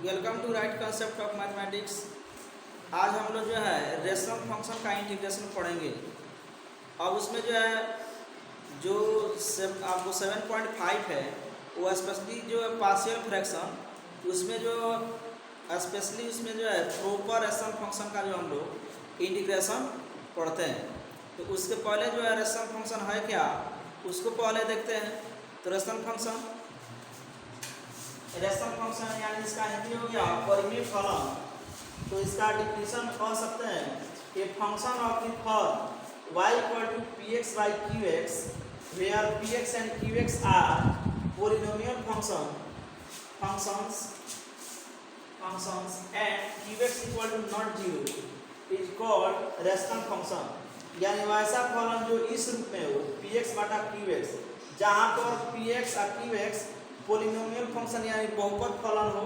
Welcome to right concept of mathematics. आज हम लोग जो है रेशनल फंक्शन का इंटीग्रेशन पढ़ेंगे। अब उसमें जो है जो आपको 7.5 है वो स्पेशली जो है पार्शियल फ्रैक्शन, उसमें जो स्पेशली उसमें जो है प्रॉपर रेशनल फंक्शन का जो हम लोग इंटीग्रेशन पढ़ते हैं। तो उसके पहले जो है रेशनल फंक्शन है क्या, उसको पहले देखते हैं। तो रेशनल फंक्शन यानी इसका हिंदी हो गया परिमेय फलन। तो इसका डिफिनेशन कह सकते हैं कि function of the form y equal to px by qx where px and qx are polynomial functions and qx equal to not zero is called rational function। यानी वैसा फलन जो इस रूप में हो px बटा qx, जहाँ पर px और qx पोलिनोमियल फंक्शन यानी बहुपद फलन हो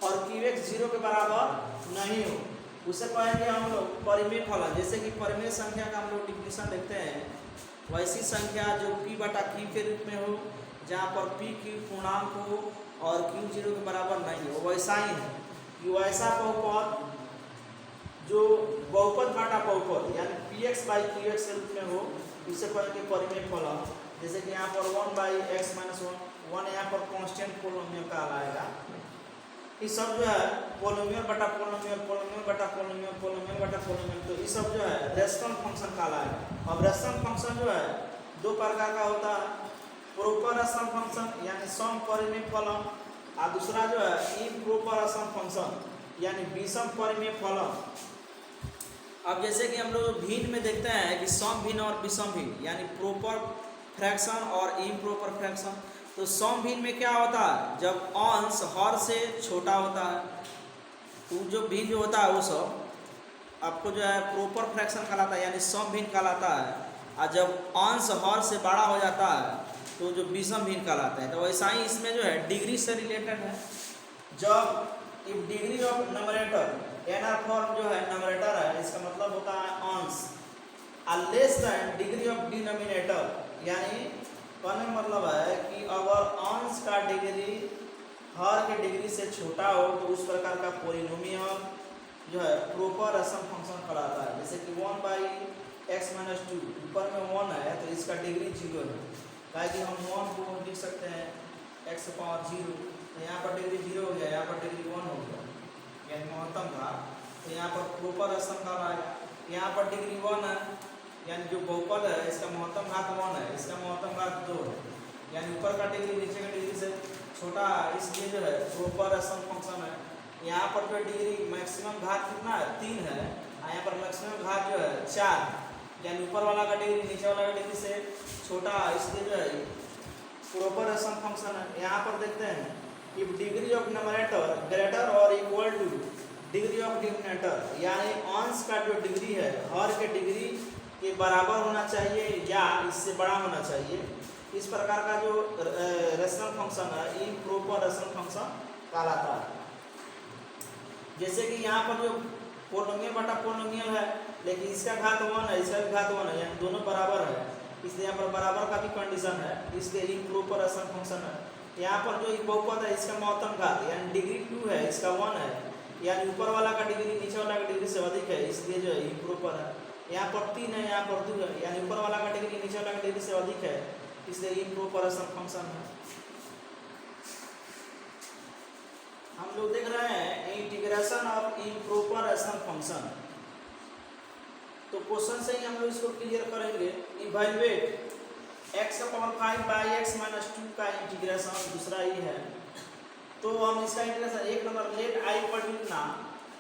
और qx 0 के बराबर नहीं हो, उसे कहेंगे हम लोग परिमेय फलन। जैसे कि परिमेय संख्या का हम लोग डिफिनेशन देखते हैं, वैसी संख्या जो p बटा q के रूप में हो, जहाँ पर p q पूर्णांक हो और q 0 के बराबर नहीं हो, वैसा ही है कि वैसा बहुपद जो बहुपद बटा बहुपद यानी px by qx के रूप में हो, उसे कहेंगे परिमेय फलन। जैसे कि यहाँ पर 1 by x minus 1 यहाँ पर कांस्टेंट पोलिनोमियल का आएगा। ये सब जो है पोलिनोमियल बटा पोलिनोमियल, पोलिनोमियल बटा पोलिनोमियल, पोलिनोमियल बटा पोलिनोमियल, तो ये सब जो है रेशनल फंक्शन कहलाएगा। अब रेशनल फंक्शन जो है दो प्रकार का होता है, प्रॉपर रेशनल फंक्शन यानी सम परिमेय फलन, और दूसरा जो है इम्प्रॉपर रेशनल फंक्शन यानी विषम परिमेय फलन। अब जैसे कि हम लोग भिन्न में देखते हैं कि सम भिन्न और विषम भिन्न यानी प्रॉपर फ्रैक्शन और इम्प्रॉपर फ्रैक्शन। तो सम भिन्न में क्या होता है, जब अंश हर से छोटा होता है तो जो भिन्न होता है वो सब आपको जो है प्रॉपर फ्रैक्शन कहलाता है यानी सम भिन्न कहलाता है, और जब अंश हर से बड़ा हो जाता है तो जो विषम भिन्न कहलाता है। तो वैसा ही इसमें जो है डिग्री से रिलेटेड है। जब इफ डिग्री ऑफ नंबरेटर एनर फॉर्म जो है नंबरेटर है, इसका मतलब होता है अंश, और less than degree of denominator यानी कहने का मतलब है कि अगर अंश का डिग्री हर के डिग्री से छोटा हो तो उस प्रकार का पोलिनोमियल जो है प्रॉपर रेशनल फंक्शन कहलाता है। जैसे कि 1 by x minus 2 ऊपर में 1 है तो इसका डिग्री 0 है, ताकि हम 1 को लिख सकते हैं x पावर 0, तो यहाँ पर डिग्री 0 हो गया, यहाँ पर डिग्री 1 हो गया यानी महत्तम घात। तो यहाँ पर प्रॉपर रेशनल कहलाएगा। यहाँ पर डिग्री 1 है यानी जो बहुपद है इसका महत्तम घात 1 है, इसका महत्तम घात 2 है, यानी ऊपर का डिग्री नीचे का डिग्री से छोटा है, इसलिए जो है प्रॉपर रेशनल फंक्शन है। यहाँ पर जो डिग्री मैक्सिमम घात कितना है 3 है, और यहाँ पर मैक्सिमम घात जो है 4, यानी ऊपर वाला का डिग्री नीचे वाला का डिग्री से छोटा है, इसलिए जो है प्रॉपर रेशनल फंक्शन है। यहाँ पर देखते हैं if degree of numerator greater और equal to degree of denominator यानी अंश का जो डिग्री है हर के डिग्री के बराबर होना चाहिए या इससे बड़ा होना चाहिए, इस प्रकार का जो रेशनल फंक्शन है इम्प्रॉपर रेशनल फंक्शन कहलाता है। जैसे कि यहाँ पर जो पोलिनोमियल बटा पोलिनोमियल है, लेकिन इसका घात 1 है, इसका भी घात 1 है, यानी दोनों बराबर है, इसलिए यहाँ पर बराबर का भी कंडीशन है, इसलिए इम्प्रॉपर रेशनल फंक्शन है। यहाँ पर जो बहुपद है इसका महत्तम घात यानी डिग्री 2 है, इसका 1 है, यानी ऊपर वाला का डिग्री नीचे वाला का डिग्री से अधिक है, इसलिए जो है इम्प्रॉपर है। यहाँ पर 3 है, यहाँ पर 2 है, यानी ऊपर वाला का डिग्री नीचे वाला का डिग्री से अधिक है, इसलिए इम्प्रॉपर रेशनल फंक्शन है। हम लोग देख रहे हैं integration of improper rational function. तो क्वेश्चन से ही हम लोग इसको क्लियर करेंगे। Evaluate x power 5 by x minus 2 का इंटीग्रेशन दूसरा ही है। तो हम इसका इंटीग्रेशन एक नंबर लेट i पर लिखना।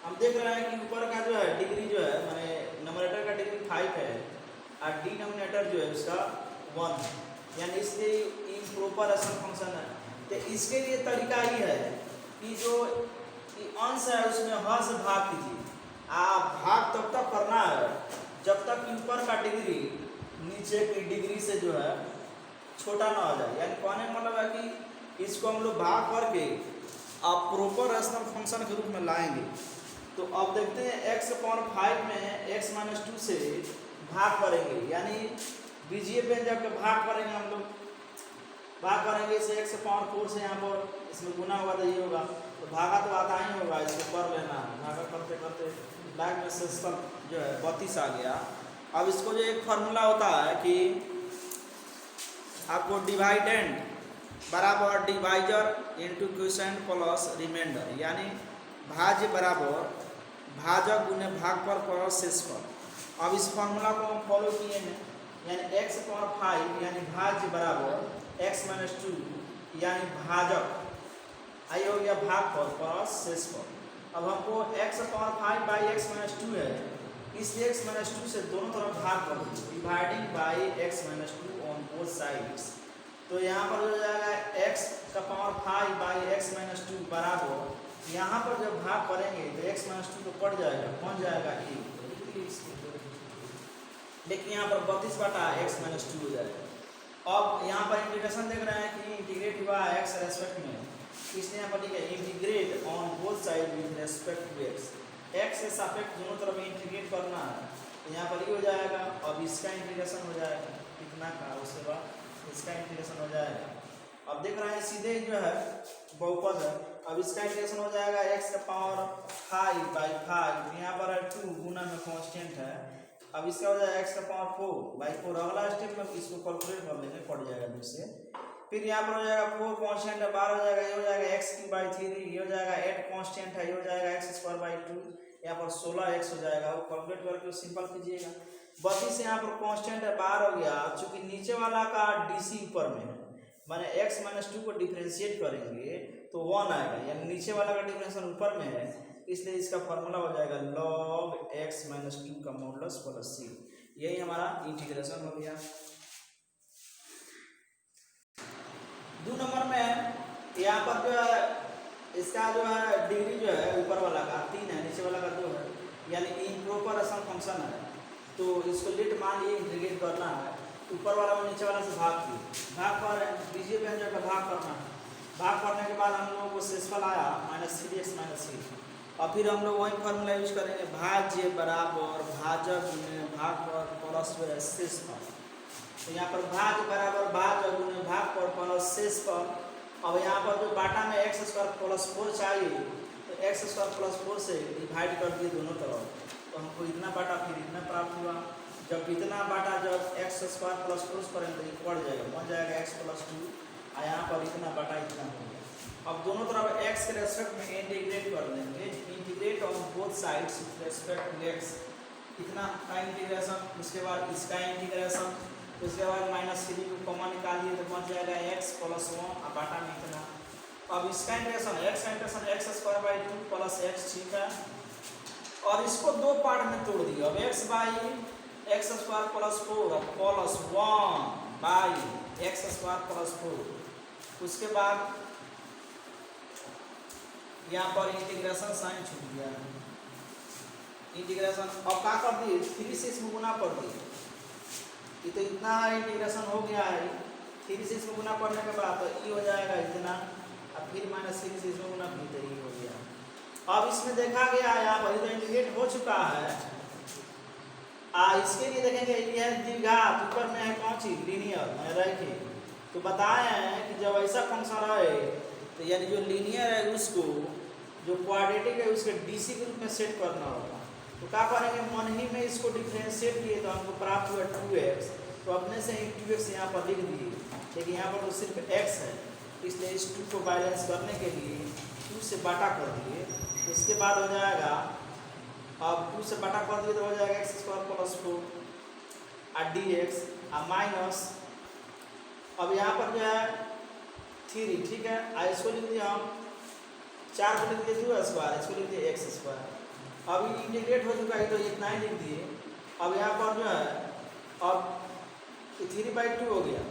हम देख रहे हैं कि ऊपर का जो है डिग्री जो है माने नंबरेटर का डिग्री 5 है और डिनोमिनेटर जो है उसका 1 है, यानी इसलिए इम्प्रॉपर रेशनल फंक्शन है। तो इसके लिए तरीका ही है कि जो अंश है उसमें हर से भाग कीजिए। आप भाग तब तक करना है जब तक ऊपर का डिग्री नीचे की डिग्री से जो है छोटा ना हो जाए, यानी कहने का मतलब है कि इसको हम लोग भाग करके आप प्रॉपर रेशनल फंक्शन के रूप में लाएंगे। तो अब देखते हैं x पावर 5 में x minus 2 से भाग करेंगे, यानी बीजीय व्यंजक के भाग करेंगे हम लोग। भाग करेंगे इसे x से पावर 4 से यहाँ पर इसमें गुना होगा तो ये होगा, तो भागा तो आता ही होगा, इसको कर लेना है। भागा करते करते लाइक में सिस्टम जो है 32 आ गया। अब इसको जो एक फार्मूला होता है कि आपको डिवाइडेंड बराबर divisor into quotient plus remainder, यानी भाज्य बराबर भाजक गुने भागफल प्लस शेषफल। अब इस फार्मूला को हम फॉलो किए हैं, यानी x पावर 5 यानी भाज्य बराबर x माइनस 2 यानी भाजक, आई हो गया भागफल प्लस शेषफल। अब हमको x power 5 by x minus 2 है, इसलिए x माइनस 2 से दोनों तरफ भाग कर दो, dividing by x minus 2 on both sides. तो यहाँ पर हो जाएगा x का पावर 5 बाई x माइनस 2 बराबर, यहाँ पर जब भाग करेंगे तो x माइनस 2 तो कट जाएगा, बन जाएगा a, लेकिन यहाँ पर 32 बटा x माइनस 2 हो जाएगा। अब यहाँ पर इंटीग्रेशन देख रहे हैं कि इंटीग्रेट हुआ x रेस्पेक्ट में, इसलिए यहाँ पर लिखा है integrate on both side with respect to x से सापेक्ष दोनों तरफ इंटीग्रेट करना है, तो यहाँ पर ये हो जाएगा। अब इसका इंटीग्रेशन हो जाएगा कितना का, उसके बाद इसका इंटीग्रेशन हो जाएगा। अब देख रहे हैं सीधे जो है बहुपद है, अब इसका इंटीग्रेशन हो जाएगा x का पावर 5 बाई 5, यहाँ पर 2 गुना में कांस्टेंट है। अब इसका हो जाएगा x का पावर 4 बाई 4, अगला स्टेप में इसको कैलकुलेट कर लेंगे, पड़ जाएगा 2 से। फिर यहाँ पर हो जाएगा 4 कांस्टेंट है, 12 हो जाएगा, ये हो जाएगा x की बाई 3, ये हो जाएगा 8 कांस्टेंट है, ये हो जाएगा x स्क्वायर बाई 2, यहाँ पर 16x हो जाएगा। वो कैलकुलेट करके सिंपल कीजिएगा। 32 यहाँ पर कांस्टेंट है, 12 हो गया। चूंकि नीचे वाला का DC ऊपर में है, माने x माइनस 2 को डिफरेंशिएट करेंगे तो 1 आएगा, यानी नीचे वाला का डिफरेंशिएशन ऊपर में है, इसलिए इसका फार्मूला हो जाएगा log x माइनस 2 का मॉडुलस प्लस c। यही हमारा इंटीग्रेशन हो गया। 2 नंबर में यहाँ पर जो है इसका जो है डिग्री जो है ऊपर वाला का 3 है, नीचे वाला का 2 है, यानी इम्प्रॉपर रेशनल फंक्शन है, तो इसको लिट मान लिए इंटीग्रेट करना है, ऊपर वाला और नीचे वाला से भाग कर डीजे व्यंजक का भाग करना है। भाग करने के बाद हम लोगों को शेषफल आया -3x माइनस c। और फिर हम लोग वही फार्मूला यूज करेंगे, भाज्य बराबर भाजक गुने भागफल प्लस शेषफल। तो यहाँ पर भाज्य बराबर भाजक गुने भागफल प्लस शेषफल। अब यहाँ पर जो बाटा में x स्क्वायर प्लस 4 चाहिए, तो x स्क्वायर प्लस 4 से डिवाइड कर दिए दोनों तरफ, तो हमको इतना बाटा फिर इतना प्राप्त हुआ। जब इतना बाटा जब x स्क्वायर प्लस 4 करेंगे तो ये पड़ जाएगा, बन जाएगा x प्लस 2, और यहाँ पर इतना बाटा इतना हो गया। अब दोनों तरफ x के रेस्पेक्ट में इंटीग्रेट कर देंगे, integrate on both sides with respect to x, इतना का इंटीग्रेशन, उसके बाद इसका इंटीग्रेशन, उसके बाद -3 को कॉमन निकालिए तो बन जाएगा x प्लस 1 और बाटा में इतना। अब इसका इंटीग्रेशन x का integration x square by 2 plus x, ठीक है। और इसको दो पार्ट में तोड़ दिया, अब x by x square plus 4 plus 1 by x square plus 4, उसके बाद यहाँ पर इंटीग्रेशन साइन छूट गया, इंटीग्रेशन अब क्या कर दिए 3 से इसमें गुना कर दिए, ये तो इतना इंटीग्रेशन हो गया है। 3 से इसमें गुना करने के बाद तो ये हो जाएगा इतना, अब फिर -3 से इसमें गुना फिर तो ये हो गया। अब इसमें देखा गया यहाँ पर तो इंटीग्रेट हो चुका है, इसके लिए देखेंगे ये है द्विघात, ऊपर में है कौन सी लीनियर मैं रखे, तो बताए हैं कि जब ऐसा फंक्शन रहे तो यानी जो लीनियर है उसको जो क्वाड्रेटिक है उसके DC के रूप में सेट करना होगा। तो क्या करेंगे, मन ही में इसको डिफरेंशिएट किए तो हमको प्राप्त हुआ 2x, तो अपने से ही 2x यहाँ पर लिख दिए, लेकिन यहाँ पर तो सिर्फ x है, इसलिए इस 2 को बैलेंस करने के लिए 2 से बाटा कर दिए। उसके बाद हो जाएगा, अब 2 से बाटा कर दिए तो हो जाएगा x स्क्वायर प्लस 4 और dx और माइनस, अब यहाँ पर जो है 3, ठीक है, इसको लिख दिया हम 4 को लिख दिए 2 स्क्वायर, इसको लिख दिए x स्क्वायर। अब इंटीग्रेट हो चुका है तो इतना ही लिख दिए। अब यहाँ पर जो है अब 3/2 हो गया।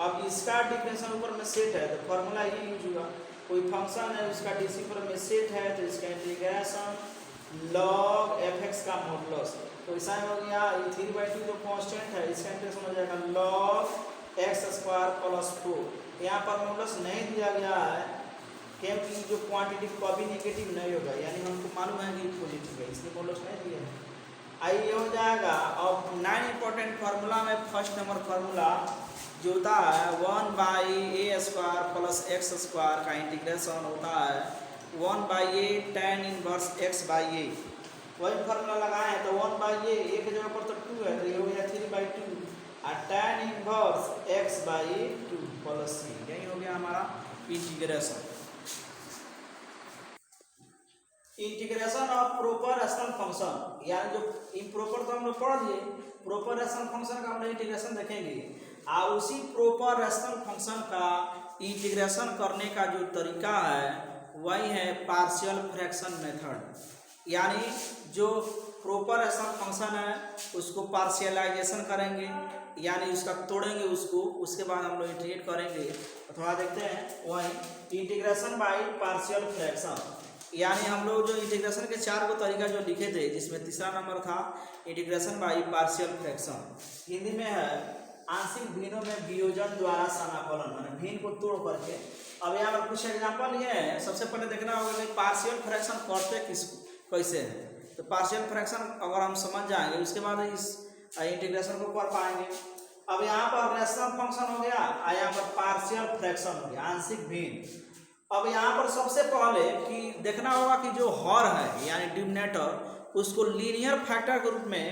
अब इसका डिफरेंशियल ऊपर में सेट है तो फॉर्मूला ये यूज हुआ, कोई फंक्शन है उसका DC ऊपर में सेट है तो इसका इंटीग्रेशन log fx का मॉडुलस, तो ऐसा हो गया। ये 3/2 तो कांस्टेंट है, इसका इंटीग्रेशन हो जाएगा log x स्क्वायर प्लस 4। यहाँ पर मॉडुलस नहीं दिया गया है क्योंकि जो क्वांटिटी कभी नेगेटिव नहीं होगा, यानी हमको मालूम है कि पॉजिटिव है, इसलिए मॉडुलस नहीं दिया है। आइए हो जाएगा। अब 9 इंपॉर्टेंट फार्मूला में फर्स्ट नंबर फार्मूला जो होता है 1/a² प्लस x² का इंटीग्रेशन होता है 1/a tan इनवर्स x/a। वही फॉर्मूला लगाए हैं तो 1/a एक जगह पर तो 2 है तो ये हो गया 3/2 और tan inverse x/2 plus c, यही हो गया हमारा integration. Integration of proper rational function, यानी जो इम्प्रॉपर तो हम लोग पढ़ लिए, प्रोपर रेशनल फंक्शन का हम लोग इंटीग्रेशन देखेंगे और उसी प्रोपर रेशनल फंक्शन का इंटीग्रेशन करने का जो तरीका है वही है पार्शियल फ्रैक्शन मेथड। यानी जो प्रॉपर रेशनल फंक्शन है उसको पार्शियलाइजेशन करेंगे, यानी उसका तोड़ेंगे उसको, उसके बाद हम लोग इंटीग्रेट करेंगे। तो थोड़ा देखते हैं वही इंटीग्रेशन बाय पार्शियल फ्रैक्शन, यानी हम लोग जो इंटीग्रेशन के 4 को तरीका जो लिखे थे जिसमें तीसरा नंबर था integration by partial fraction. Hindi में है आंशिक भिन्नों में वियोजन द्वारा समाकलन, माने भिन्न को तोड़ करके। अब यहाँ पर कुछ एग्जांपल ये है, सबसे पहले देखना होगा कि पार्शियल फ्रैक्शन करते कैसे है। तो पार्शियल फ्रैक्शन अगर हम समझ जाएंगे उसके बाद इस इंटीग्रेशन को कर पाएंगे। अब यहाँ पर रेशनल फंक्शन हो गया और यहाँ पर पार्शियल फ्रैक्शन हो गया आंशिक भिन्न। अब यहाँ पर सबसे पहले कि देखना होगा कि जो हर है यानी डिनोमिनेटर उसको लीनियर फैक्टर के रूप में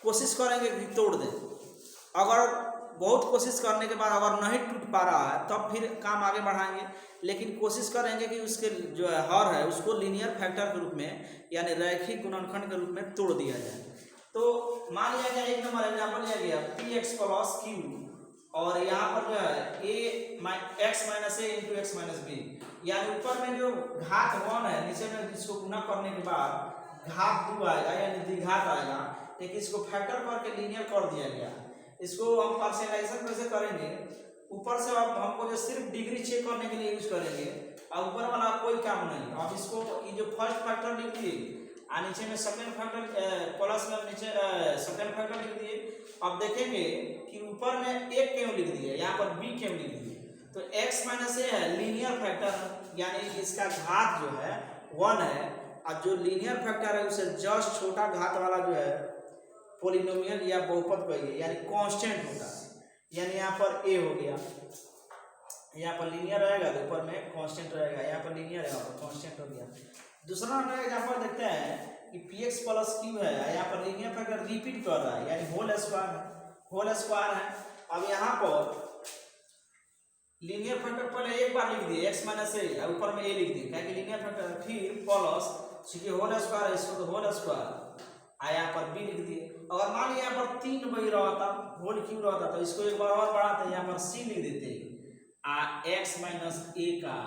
कोशिश करेंगे कि तोड़ दें। अगर बहुत कोशिश करने के बाद अगर नहीं टूट पा रहा है तब फिर काम आगे बढ़ाएंगे, लेकिन कोशिश करेंगे कि उसके जो हर है उसको लीनियर फैक्टर के रूप में यानी रैखिक गुणनखंड के रूप में तोड़ दिया जाए। तो मान लिया गया एक नंबर एग्जाम्पल लिया गया px प्लस q और यहाँ पर जो है x minus a into x minus b, यानी ऊपर में जो घात 1 है नीचे में जिसको गुना करने के बाद घात 2 आएगा यानी द्विघात आएगा, लेकिन इसको फैक्टर करके लीनियर कर दिया गया। इसको हम पार्शियलाइजेशन कैसे करेंगे, ऊपर से अब हमको जो सिर्फ डिग्री चेक करने के लिए यूज करेंगे और ऊपर वाला कोई काम नहीं। अब इसको ये जो फर्स्ट फैक्टर लिख दिए और नीचे में सेकंड फैक्टर प्लस में नीचे सेकंड फैक्टर लिख दिए। अब देखेंगे कि ऊपर में एक क्यों लिख दिए, यहाँ पर b क्यों लिख दिए। तो x माइनस ए है लीनियर फैक्टर, यानी इसका घात जो है 1 है और जो लीनियर फैक्टर है उसे जस्ट छोटा घात वाला जो है पोलिनोमियल या बहुपद कहिए यानी कांस्टेंट होता है, यानी यहाँ पर a हो गया, यहाँ पर लीनियर रहेगा तो ऊपर में कांस्टेंट रहेगा, यहाँ पर लीनियर है और कांस्टेंट हो गया। दूसरा नंबर एग्जांपल देखते हैं कि px प्लस q है, यहाँ पर लीनियर फैक्टर रिपीट कर रहा है यानी होल स्क्वायर है। अब यहाँ पर लीनियर फैक्टर पहले एक बार लिख दिए x माइनस ए और ऊपर में a लिख दिए क्या कि लीनियर फैक्टर, फिर प्लस चूंकि होल स्क्वायर है इसको तो होल स्क्वायर और यहाँ पर b लिख दिए। अगर मान लिया यहाँ पर 3 वही रहता होल क्यों रहता तो इसको एक बार और बढ़ाते यहाँ पर c लिख देते x माइनस a का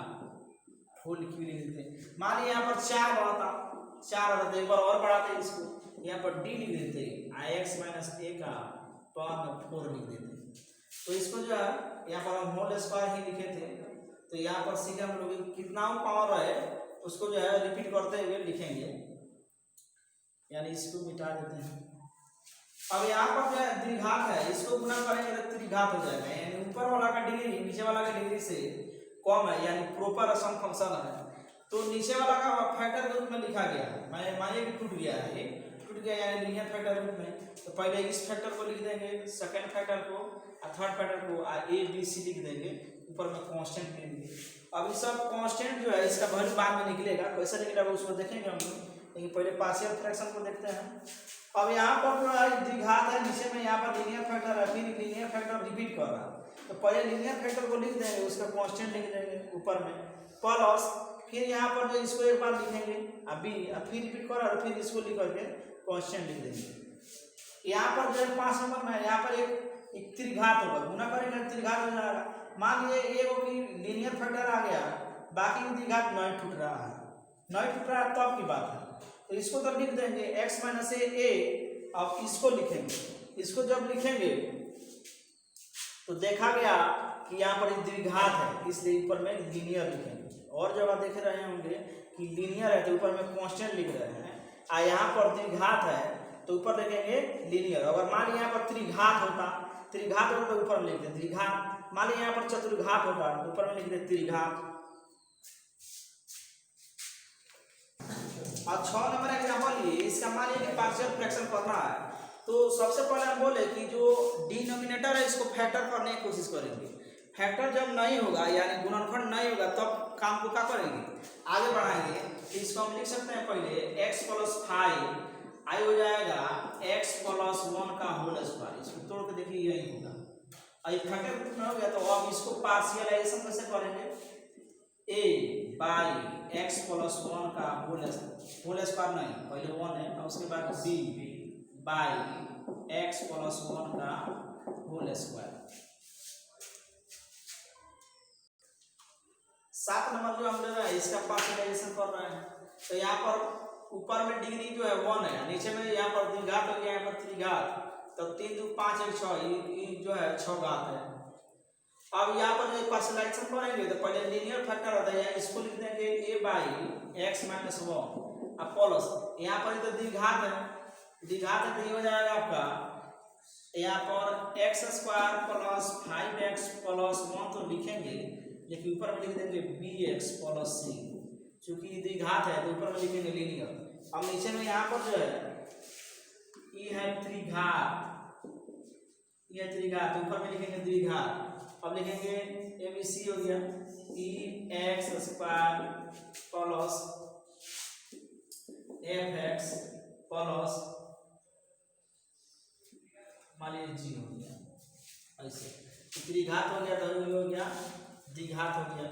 होल क्यों लिख देते। मान लिया यहाँ पर 4 रहता तो एक बार और बढ़ाते इसको यहाँ पर d लिख देते x माइनस a का पावर में 4 लिख देते। तो इसको जो है यहाँ पर हम होल स्क्वायर ही लिखे थे तो यहाँ पर सीधे हम लोग कितना पावर है उसको जो है रिपीट करते हुए लिखेंगे, यानी इसको मिटा देते हैं। अब यहाँ पर जो है द्विघात है इसको गुना करेंगे तो त्रिघात हो जाएगा, यानी ऊपर वाला का डिग्री नीचे वाला का डिग्री से कम है यानी प्रॉपर सम फंक्शन है। तो नीचे वाला का फैक्टर के रूप में लिखा गया है, मानिए कि टूट गया है, ये टूट गया यानी लीनियर फैक्टर रूप में। तो पहले इस फैक्टर को लिख देंगे, सेकंड फैक्टर को और थर्ड फैक्टर को a b c लिख देंगे, ऊपर में कांस्टेंट लेंगे। अब ये सब कांस्टेंट जो है इसका वैल्यू बाद में निकलेगा, कैसे निकलेगा उसको देखेंगे हम लोग, लेकिन पहले पार्शियल फ्रैक्शन को देखते हैं। अब यहाँ पर जो है द्विघात है नीचे में यहाँ पर लीनियर फैक्टर है, फिर लीनियर फैक्टर रिपीट कर रहा है तो पहले लीनियर फैक्टर को लिख देंगे, उसका कांस्टेंट लिख देंगे ऊपर में प्लस, फिर यहाँ पर जो इसको एक बार लिखेंगे अभी फिर रिपीट कर रहा है फिर इसको लिख करके कांस्टेंट लिख देंगे। यहाँ पर जो है 5 नंबर में यहाँ पर एक त्रिघात होगा, गुना करेंगे त्रिघात हो जाएगा। मान लीजिए एक की लीनियर फैक्टर आ गया, बाकी द्विघात नहीं टूट रहा है तब की बात है। तो इसको तो लिख देंगे x माइनस ए, अब इसको लिखेंगे, इसको जब लिखेंगे तो देखा गया कि यहाँ पर द्विघात है इसलिए ऊपर में लीनियर लिखेंगे। और जब आप देख रहे होंगे कि लीनियर है तो ऊपर में कांस्टेंट लिख रहे हैं और यहाँ पर द्विघात है तो ऊपर लिखेंगे लीनियर। अगर मान लीजिए यहाँ पर त्रिघात होता तो ऊपर में लिख देते त्रिघात, मान लीजिए यहाँ पर चतुर्घात होता तो ऊपर में लिख देते त्रिघात। और 6 नंबर एग्जाम्पल लिए, इसका मान लीजिए पार्शियल फ्रैक्शन करना है तो सबसे पहले हम बोले कि जो डिनोमिनेटर है इसको फैक्टर करने की कोशिश करेंगे। फैक्टर जब नहीं होगा यानी गुणनखंड नहीं होगा तब काम को क्या करेंगे, आगे बढ़ाएंगे। तो इसको हम लिख सकते हैं पहले x + 5 आई हो जाएगा x + 1 का होल स्क्वायर। इसको तोड़ के देखिए यही होगा। अब फैक्टर रूप में हो गया तो अब इसको पार्शियलाइजेशन कैसे करेंगे, a बाई x + 1 का होल स्क्वायर नहीं, पहले 1 है और उसके बाद b बाई x + 1 का होल स्क्वायर। 7 नंबर जो हम ले रहे हैं इसका पार्शियलाइजेशन कर रहे हैं। तो यहाँ पर ऊपर में डिग्री जो है 1 है, नीचे में यहाँ पर द्विघात हो गया, यहाँ पर त्रिघात, तो 3 × 5 = 6, ये जो है 6 घात है। अब यहाँ पर जो पार्शियलाइजेशन करेंगे तो पहले लीनियर फैक्टर होता है, इसको लिख देंगे a बाई x - 1 अब प्लस यहाँ पर तो द्विघात है, द्विघात है तो ये हो जाएगा आपका यहाँ पर x² + 5x + 1 तो लिखेंगे, लेकिन ऊपर में लिख देंगे bx + c, क्योंकि द्विघात है तो ऊपर में लिखेंगे लीनियर। अब नीचे में यहाँ पर जो है ये है त्रिघात, ये त्रिघात, ऊपर में लिखेंगे द्विघात। अब लिखेंगे abc हो गया ex² + fx प्लस मान लीजिए g हो गया, ऐसे त्रिघात हो गया तो ये हो गया द्विघात हो गया।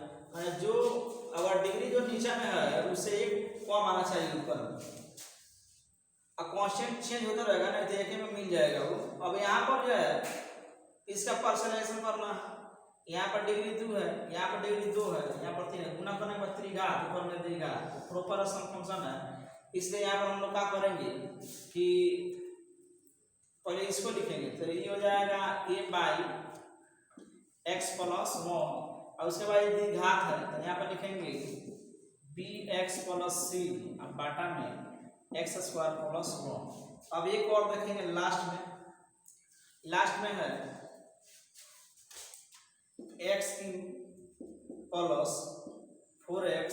जो अगर डिग्री जो नीचे में है उससे एक कम आना चाहिए ऊपर में, अब कांस्टेंट चेंज होता रहेगा ना तो एक में मिल जाएगा वो। अब यहाँ पर जो है इसका पार्शियलाइजेशन करना है, यहाँ पर डिग्री 2 है, यहाँ पर डिग्री 2 है, यहाँ पर 3 है, गुना करने के बाद त्रिघात, ऊपर में द्विघात, प्रॉपर सम फंक्शन है। इसलिए यहाँ पर हम लोग क्या करेंगे कि पहले इसको लिखेंगे, तो ये हो जाएगा a बाई x + 1 और उसके बाद द्विघात है तो यहाँ पर लिखेंगे bx + c अब बाटा में x² + 1। अब एक और देखेंगे लास्ट में है x³ + 4x²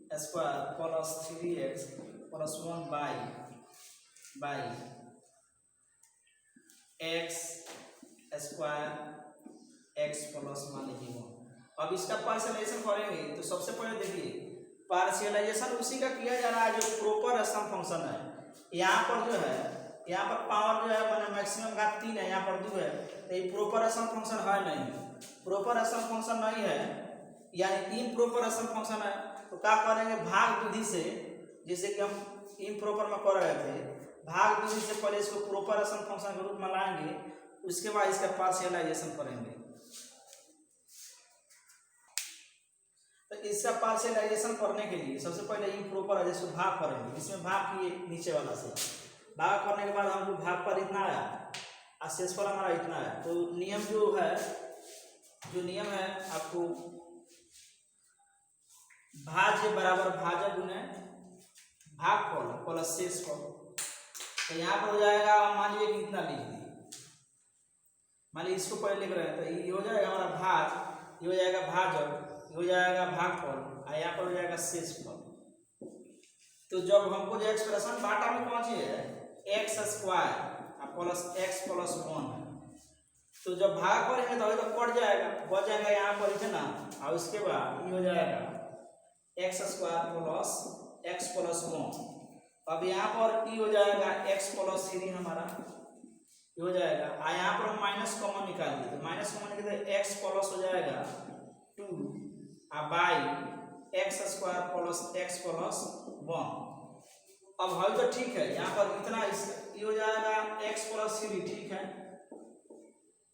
+ 3x + 1 by x² x plus मान लीजिए 1। अब इसका पार्शियलाइजेशन करेंगे तो सबसे पहले देखिए पार्शियलाइजेशन उसी का किया जा रहा है जो प्रॉपर सम फंक्शन है। यहाँ पर जो है यहाँ पर पावर जो है माने मैक्सिमम घात 3 है, यहाँ पर 2 है, तो ये प्रॉपर सम फंक्शन है नहीं, प्रॉपर सम फंक्शन नहीं है यानी इम्प्रॉपर सम फंक्शन है। तो क्या करेंगे भाग विधि से, जैसे कि हम इम्प्रॉपर में कर रहे थे, भाग विधि से पहले इसको प्रॉपर सम फंक्शन के रूप में लाएंगे, उसके बाद इसका पार्शियलाइजेशन करेंगे। तो इसका पार्शियलाइजेशन करने के लिए सबसे पहले इम्प्रॉपर है जिसको भाग करेंगे, इसमें भाग किए नीचे वाला से, भाग करने के बाद हमको भाग पर इतना आया और शेषफल हमारा इतना है। तो नियम जो नियम है आपको भाज्य बराबर भाजक गुने भागफल प्लस शेषफल। तो यहाँ पर हो जाएगा, मान लीजिए कि इतना लिख दिए, मान लीजिए इसको पहले लिख रहे हैं तो ये हो जाएगा हमारा भाग, ये हो जाएगा भाजक, ये हो जाएगा भागफल और यहाँ पर हो जाएगा शेषफल। तो जब हमको जो एक्सप्रेशन बाटा में पहुंची है x² प्लस x + 1 है, तो जब भाग करेंगे तो ये कट जाएगा, बच जाएगा यहाँ पर इतना और उसके बाद ये हो जाएगा x² प्लस x + 1। अब यहाँ पर ये हो जाएगा x + 3 हमारा ये हो जाएगा और यहाँ पर हम माइनस कॉमन निकाल दिए, तो माइनस कॉमन निकाले x प्लस हो जाएगा 2 बाई x² प्लस x + 1। अब है तो ठीक है, यहाँ पर इतना ये हो जाएगा x + 3 ठीक है,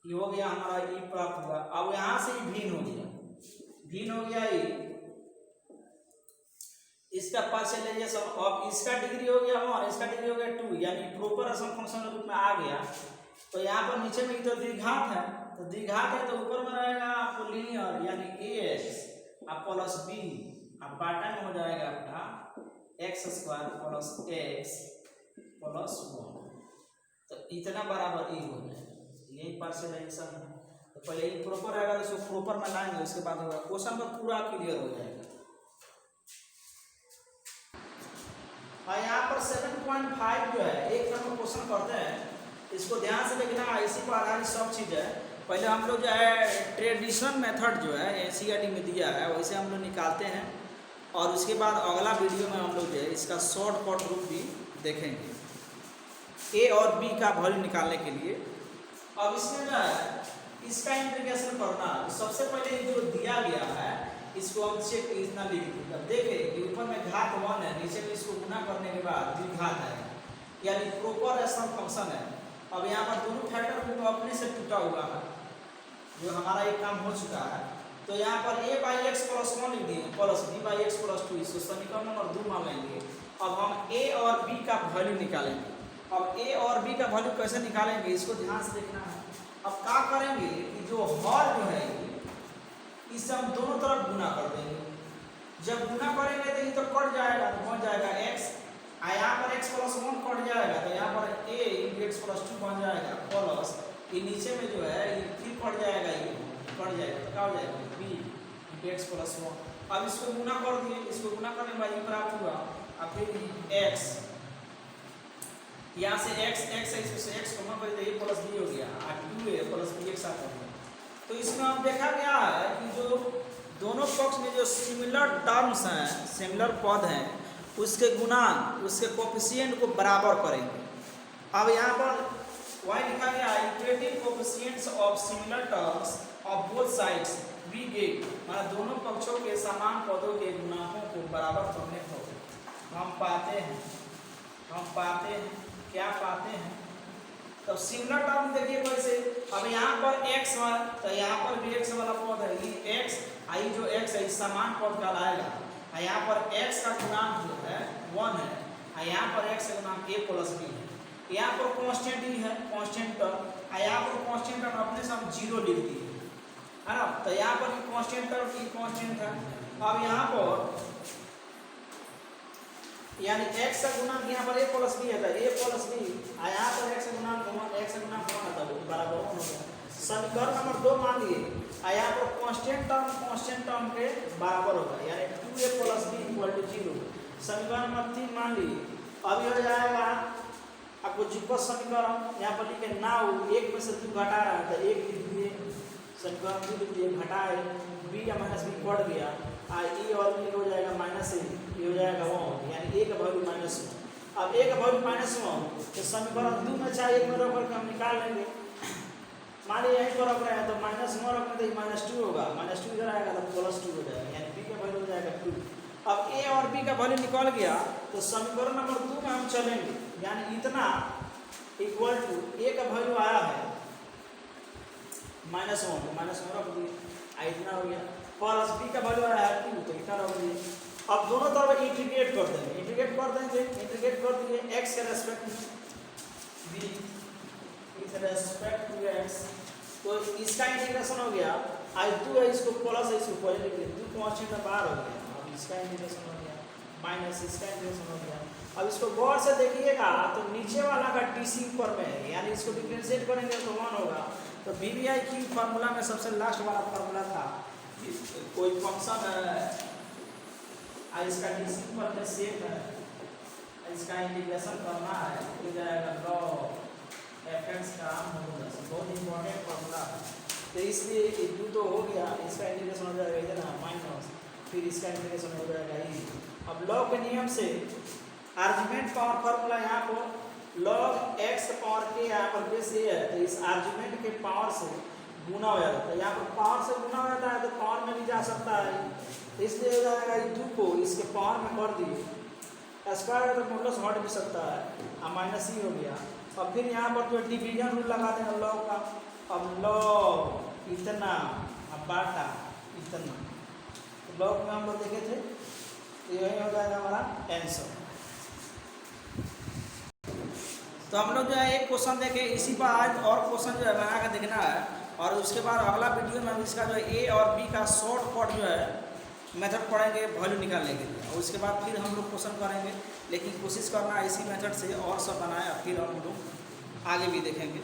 ये हो गया हमारा ये प्राप्त हुआ। अब यहाँ से ये भिन्न हो गया ये, इसका पार्शियलाइजेशन, अब इसका डिग्री हो गया 1, इसका डिग्री हो गया 2, यानी प्रॉपर सम फंक्शन के रूप में आ गया। तो यहाँ पर नीचे में तो द्विघात है, तो द्विघात है तो ऊपर में रहेगा आपको लीनियर यानी ax प्लस b, अब बाटा में हो जाएगा आपका x² प्लस x प्लस 1। तो इतना बराबर ये हो जाएगा, यही पार्शियलाइजेशन है। तो पहले ये प्रॉपर रहेगा तो इसको प्रॉपर में लाएंगे, उसके बाद होगा क्वेश्चन का पूरा क्लियर हो जाएगा। और यहाँ पर 7 7.5 जो है एक नंबर क्वेश्चन करते हैं, इसको ध्यान से देखना, इसी पर आधारित सब चीज़ है। पहले हम लोग जो है ट्रेडिशनल मेथड जो है एनसीईआरटी में दिया है वैसे हम लोग निकालते हैं, और उसके बाद अगला वीडियो में हम लोग जो है इसका शॉर्टकट रूप भी देखेंगे ए और बी का वैल्यू निकालने के लिए। अब इसमें जो है इसका इंटीग्रेशन करना, सबसे पहले जो दिया गया है इसको हम चेक इतना लिख दें। अब देखें कि ऊपर में घात 1 है, नीचे में इसको गुना करने के बाद द्विघात है, यानी प्रॉपर रेशनल फंक्शन है। अब यहाँ पर दोनों फैक्टर को अपने से टूटा हुआ है, जो हमारा एक काम हो चुका है। तो यहाँ पर a बाई एक्स प्लस 1 लिख दिए plus b by x plus 2, इसको समीकरण नंबर 2 मान लेंगे। अब हम a और b का वैल्यू निकालेंगे। अब a और b का वैल्यू कैसे निकालेंगे इसको ध्यान से देखना है। अब क्या करेंगे कि जो हर जो है इससे हम दोनों तरफ गुना कर देंगे। जब गुना करेंगे तो ये तो कट जाएगा, तो बन जाएगा x, यहाँ पर x प्लस 1 कट जाएगा तो यहाँ पर a इंटू एक्स प्लस 2 बन जाएगा, प्लस ये नीचे में जो है ये फिर कट जाएगा, ये कट जाएगा तो क्या हो जाएगा b इंटू एक्स प्लस 1। अब इसको गुना कर दिए, इसको गुना करने के बाद ये प्राप्त हुआ, अब फिर x यहाँ से x है, इसमें x कॉमन कर दिया, ये प्लस b हो गया, और 2a प्लस b एक साथ हो गया। तो इसमें हम देखा गया है कि जो दोनों पक्ष में जो सिमिलर टर्म्स हैं, सिमिलर पद हैं, उसके गुणांक, उसके कोफिशिएंट को बराबर करेंगे। अब यहाँ पर y लिखा गया है equative coefficients of similar terms of both sides be give, माना दोनों पक्षों के समान पदों के गुणांकों को बराबर करने को हम पाते हैं क्या पाते हैं। तो सिमिलर टर्म देखिए कैसे, अब यहाँ पर x है तो यहाँ पर भी x वाला पद है, ये x आई जो x है समान पद कहलाएगा, और यहाँ पर x का गुणांक जो है 1 है, और यहाँ पर x का गुणांक a प्लस b है। यहाँ पर कांस्टेंट ही है, कांस्टेंट टर्म, और यहाँ पर कांस्टेंट टर्म अपने से हम 0 लिख दिए है ना, तो यहाँ पर कांस्टेंट टर्म की कांस्टेंट है। अब यहाँ पर यानी x का गुणांक यहाँ पर a प्लस b है, a प्लस b, यहाँ पर x का गुणांक 1 है तो बराबर 1 हो गया। समीकरण नंबर 2 मान लिए, यहाँ पर कांस्टेंट टर्म के बराबर होगा, यानी 2a plus b equal to 0। समीकरण नंबर 3 मान लिए, अब ये हो जाएगा आपको जुगपथ समीकरण, यहाँ पर लिखे ना हो 1 में से 2 घटा रहा है तो 1 लिख दिए, समीकरण 2 लिख दिए, घटाए b या माइनस b बढ़ गया, e और b हो जाएगा माइनस a, ये हो जाएगा 1, यानी a का वैल्यू -1। अब a का वैल्यू -1 तो समीकरण 2 में चाहे 1 में रख करके हम निकाल लेंगे। मान लीजिए यहीं पर रख रहे हैं तो -1 रखने तो -2 होगा, -2 इधर आएगा तो +2 हो जाएगा, यानी b का वैल्यू हो जाएगा 2। अब a और b का वैल्यू निकल गया तो समीकरण नंबर 2 में हम चलेंगे, यानी इतना इक्वल टू a का वैल्यू आया है -1 रख दिए, इतना हो गया, प्लस b का वैल्यू आया है 2 तो इतना रख दिए। अब दोनों तरफ इंटीग्रेट कर देंगे, इंटीग्रेट कर दिए x के रेस्पेक्ट में, b इस रेस्पेक्ट टू x, तो इसका इंटीग्रेशन हो गया, आई 2 है इसको प्लस है इसको पहले लिख लें, 2 कांस्टेंट में बाहर हो गया, अब इसका इंटीग्रेशन हो गया माइनस इसका इंटीग्रेशन हो गया। अब इसको गौर से देखिएगा तो नीचे वाला का टीसी ऊपर में है, यानी इसको डिफरेंशिएट करेंगे तो 1 होगा। तो वीवीआई की फार्मूला में सबसे लास्ट वाला फार्मूला था, कोई फंक्शन है इसका टीसी ऊपर में सेम है, इसका इंटीग्रेशन करना है तो जाएगा log fx का मॉडुलस, बहुत इंपॉर्टेंट फार्मूला है। तो इसलिए ये 2 तो हो गया, इसका इंटीग्रेशन हो जाएगा इधर ना माइनस, फिर इसका इंटीग्रेशन हो जाएगा ये। अब लॉग के नियम से आर्गुमेंट पावर फार्मूला यहाँ पर log x पावर के यहाँ पर बेस ये है, तो इस आर्गुमेंट के पावर से गुना हो जाता है, यहाँ पर पावर से गुना हो जाता है तो पावर में भी जा सकता है, इसलिए हो जाएगा ये 2 को इसके पावर में कर दिए, स्क्वायर तो मॉडुलस हट भी सकता है, अब माइनस ही हो गया। अब फिर यहाँ पर जो डिवीजन रूल लगा देंगे लॉग का, अब लॉग इतना अब बाटा इतना, तो लॉग में हम लोग देखे थे तो यही हो जाएगा हमारा आंसर। तो हम लोग जो है एक क्वेश्चन देखे, इसी पर आज और क्वेश्चन जो है बना कर देखना है, और उसके बाद अगला वीडियो में हम इसका जो है a और b का शॉर्टकट जो है मेथड पढ़ेंगे वैल्यू निकालने के लिए, और उसके बाद फिर हम लोग क्वेश्चन करेंगे, लेकिन कोशिश करना इसी मेथड से और सब बनाए, फिर हम लोग आगे भी देखेंगे।